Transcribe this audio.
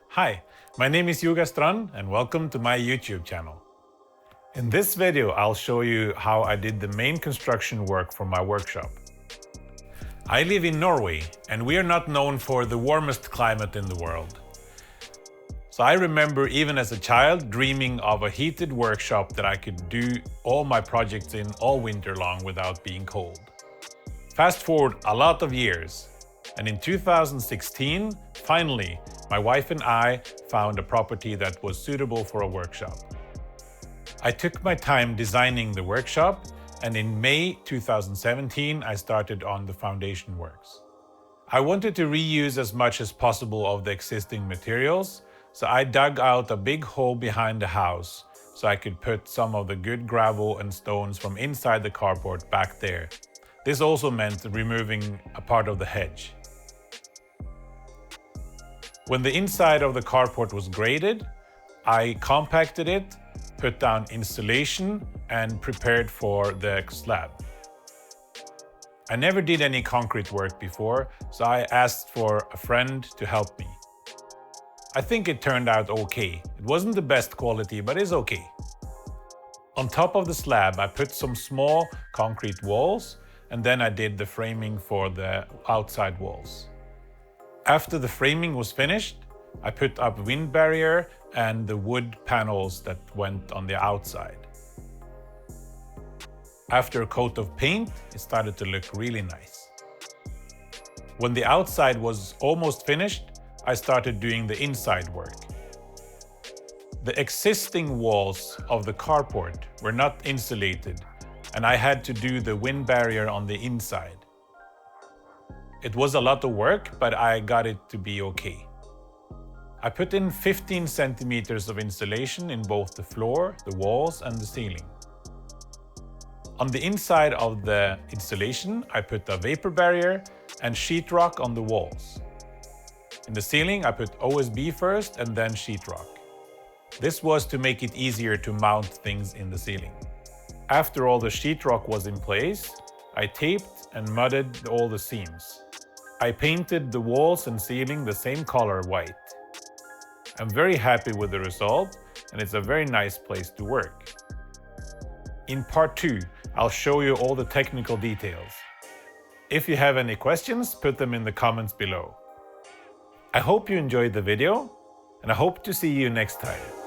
Hi, my name is Yuga Strand and welcome to my YouTube channel. In this video, I'll show you how I did the main construction work for my workshop. I live in Norway and we are not known for the warmest climate in the world. So I remember even as a child dreaming of a heated workshop that I could do all my projects in all winter long without being cold. Fast forward a lot of years, and in 2016, finally, my wife and I found a property that was suitable for a workshop. I took my time designing the workshop, and in May 2017, I started on the foundation works. I wanted to reuse as much as possible of the existing materials, so I dug out a big hole behind the house so I could put some of the good gravel and stones from inside the carport back there. This also meant removing a part of the hedge. When the inside of the carport was graded, I compacted it, put down insulation, and prepared for the slab. I never did any concrete work before, so I asked for a friend to help me. I think it turned out okay. It wasn't the best quality, but it's okay. On top of the slab, I put some small concrete walls, and then I did the framing for the outside walls. After the framing was finished, I put up wind barrier and the wood panels that went on the outside. After a coat of paint, it started to look really nice. When the outside was almost finished, I started doing the inside work. The existing walls of the carport were not insulated, and I had to do the wind barrier on the inside. It was a lot of work, but I got it to be okay. I put in 15 centimeters of insulation in both the floor, the walls, and the ceiling. On the inside of the insulation, I put a vapor barrier and sheetrock on the walls. In the ceiling, I put OSB first and then sheetrock. This was to make it easier to mount things in the ceiling. After all the sheetrock was in place, I taped and mudded all the seams. I painted the walls and ceiling the same color, white. I'm very happy with the result, and it's a very nice place to work. In part 2, I'll show you all the technical details. If you have any questions, put them in the comments below. I hope you enjoyed the video, and I hope to see you next time.